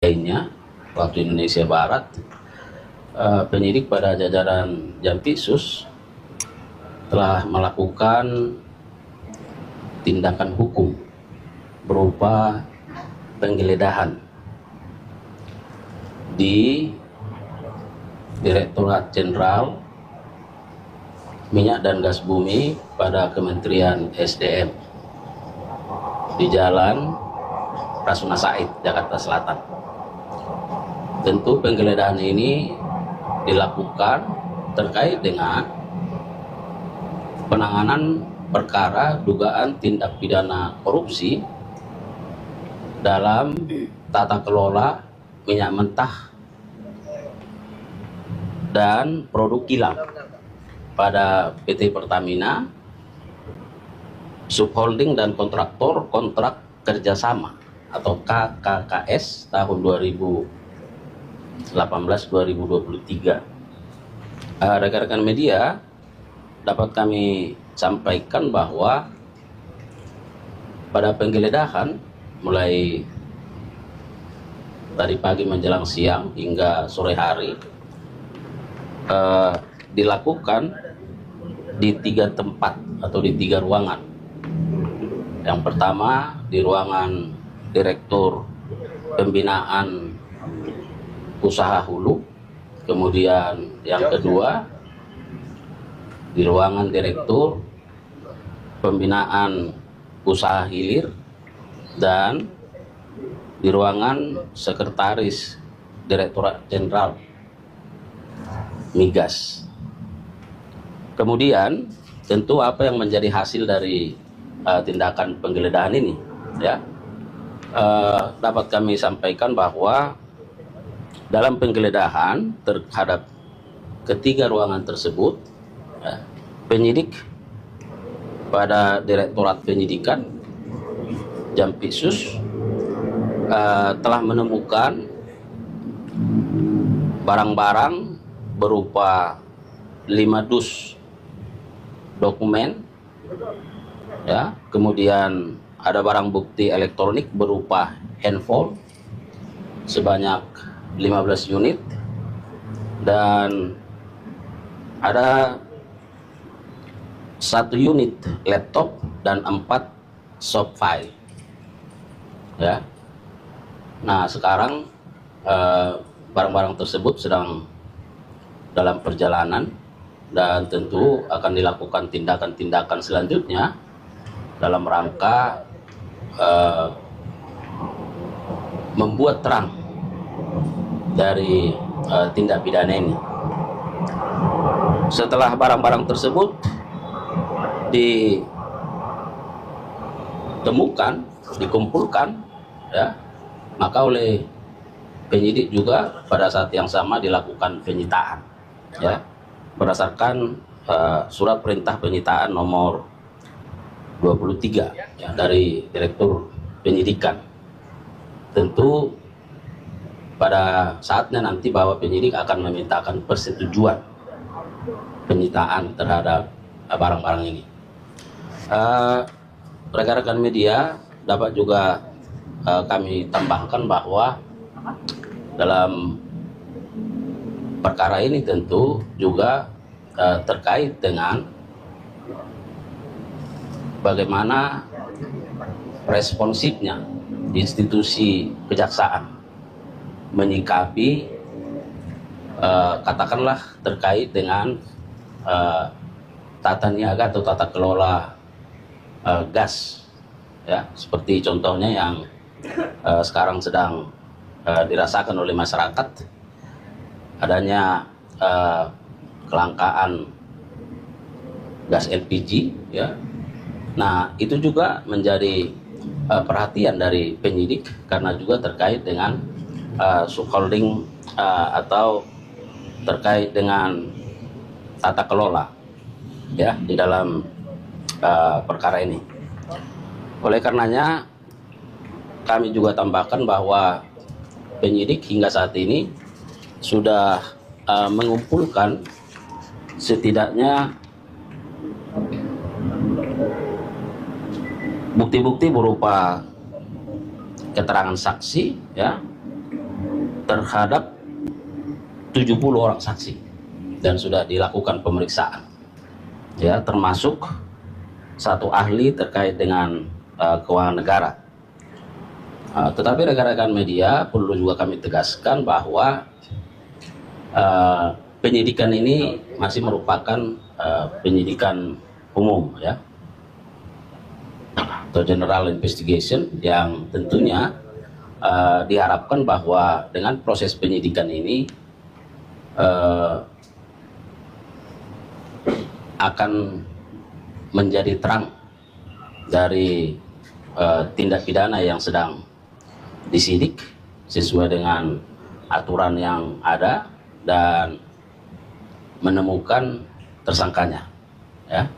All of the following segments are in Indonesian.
lainnya waktu Indonesia Barat, penyidik pada jajaran Jampitsus telah melakukan tindakan hukum berupa penggeledahan di Direktorat Jenderal Minyak dan Gas Bumi pada Kementerian SDM di Jalan Rasuna Said, Jakarta Selatan. Tentu penggeledahan ini dilakukan terkait dengan penanganan perkara dugaan tindak pidana korupsi dalam tata kelola minyak mentah dan produk kilang pada PT Pertamina, subholding dan kontraktor kontrak kerjasama atau KKKS tahun 2018-2023. Rekan-rekan media, dapat kami sampaikan bahwa pada penggeledahan mulai tadi pagi menjelang siang hingga sore hari dilakukan di 3 tempat atau di 3 ruangan. Yang pertama di ruangan Direktur Pembinaan Usaha Hulu, kemudian yang kedua di ruangan Direktur Pembinaan Usaha Hilir, dan di ruangan Sekretaris Direktorat Jenderal Migas. Kemudian tentu apa yang menjadi hasil dari tindakan penggeledahan ini, ya, dapat kami sampaikan bahwa dalam penggeledahan terhadap ketiga ruangan tersebut, ya, penyidik pada Direktorat Penyidikan Jampitsus telah menemukan barang-barang berupa 5 dus dokumen, ya, kemudian ada barang bukti elektronik berupa handphone sebanyak 15 unit, dan ada 1 unit laptop dan 4 soft file, ya. Nah, sekarang barang-barang tersebut sedang dalam perjalanan dan tentu akan dilakukan tindakan-tindakan selanjutnya dalam rangka membuat terang dari tindak pidana ini. Setelah barang-barang tersebut ditemukan, dikumpulkan, ya, maka oleh penyidik juga pada saat yang sama dilakukan penyitaan, ya, berdasarkan surat perintah penyitaan nomor 23, ya, dari Direktur Penyidikan. Tentu pada saatnya nanti bahwa penyidik akan memintakan persetujuan penyitaan terhadap barang-barang ini. Rekan-rekan media, dapat juga kami tambahkan bahwa dalam perkara ini tentu juga terkait dengan bagaimana responsifnya institusi kejaksaan menyikapi katakanlah terkait dengan tata niaga atau tata kelola gas, ya, seperti contohnya yang sekarang sedang dirasakan oleh masyarakat, adanya kelangkaan gas LPG, ya. Nah, itu juga menjadi perhatian dari penyidik karena juga terkait dengan subholding atau terkait dengan tata kelola, ya, di dalam perkara ini. Oleh karenanya kami juga tambahkan bahwa penyidik hingga saat ini sudah mengumpulkan setidaknya bukti-bukti berupa keterangan saksi, ya, terhadap 70 orang saksi dan sudah dilakukan pemeriksaan, ya, termasuk satu ahli terkait dengan keuangan negara. Tetapi rekan-rekan media, perlu juga kami tegaskan bahwa penyidikan ini masih merupakan penyidikan umum, ya, atau general investigation, yang tentunya diharapkan bahwa dengan proses penyidikan ini akan menjadi terang dari tindak pidana yang sedang disidik sesuai dengan aturan yang ada dan menemukan tersangkanya, ya.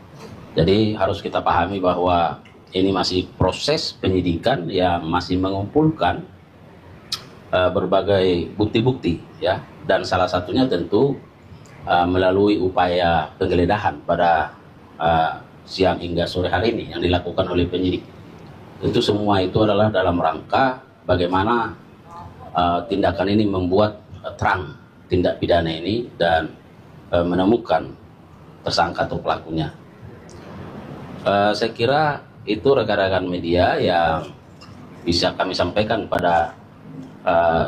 Jadi harus kita pahami bahwa ini masih proses penyidikan yang masih mengumpulkan berbagai bukti-bukti, ya, dan salah satunya tentu melalui upaya penggeledahan pada siang hingga sore hari ini yang dilakukan oleh penyidik. Tentu semua itu adalah dalam rangka bagaimana tindakan ini membuat terang tindak pidana ini dan menemukan tersangka atau pelakunya. Saya kira itu rekan-rekan media yang bisa kami sampaikan pada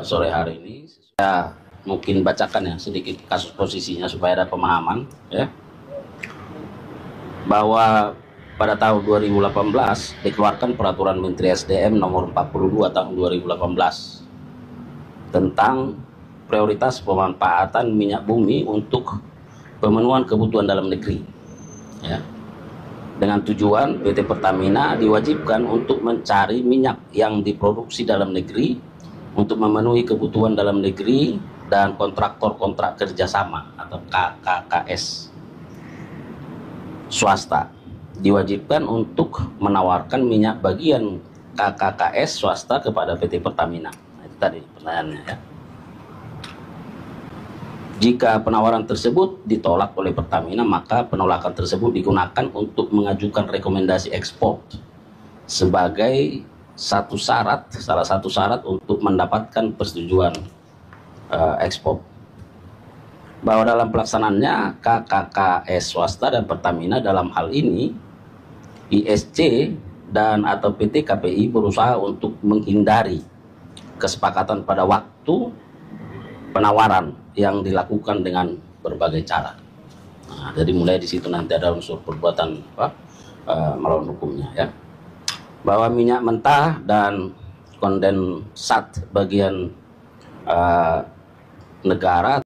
sore hari ini. Saya mungkin bacakan ya sedikit kasus posisinya supaya ada pemahaman, ya, bahwa pada tahun 2018 dikeluarkan Peraturan Menteri SDM nomor 42 tahun 2018 tentang prioritas pemanfaatan minyak bumi untuk pemenuhan kebutuhan dalam negeri, ya. Dengan tujuan PT Pertamina diwajibkan untuk mencari minyak yang diproduksi dalam negeri untuk memenuhi kebutuhan dalam negeri dan kontraktor kontrak kerjasama atau KKKS swasta diwajibkan untuk menawarkan minyak bagian KKKS swasta kepada PT Pertamina. Nah, itu tadi pertanyaannya, ya. Jika penawaran tersebut ditolak oleh Pertamina, maka penolakan tersebut digunakan untuk mengajukan rekomendasi ekspor sebagai salah satu syarat untuk mendapatkan persetujuan ekspor. Bahwa dalam pelaksanaannya KKKS swasta dan Pertamina dalam hal ini ISC dan atau PT KPI berusaha untuk menghindari kesepakatan pada waktu penawaran yang dilakukan dengan berbagai cara. Nah, jadi mulai di situ nanti ada unsur perbuatan melawan hukumnya, ya. Bahwa minyak mentah dan kondensat bagian negara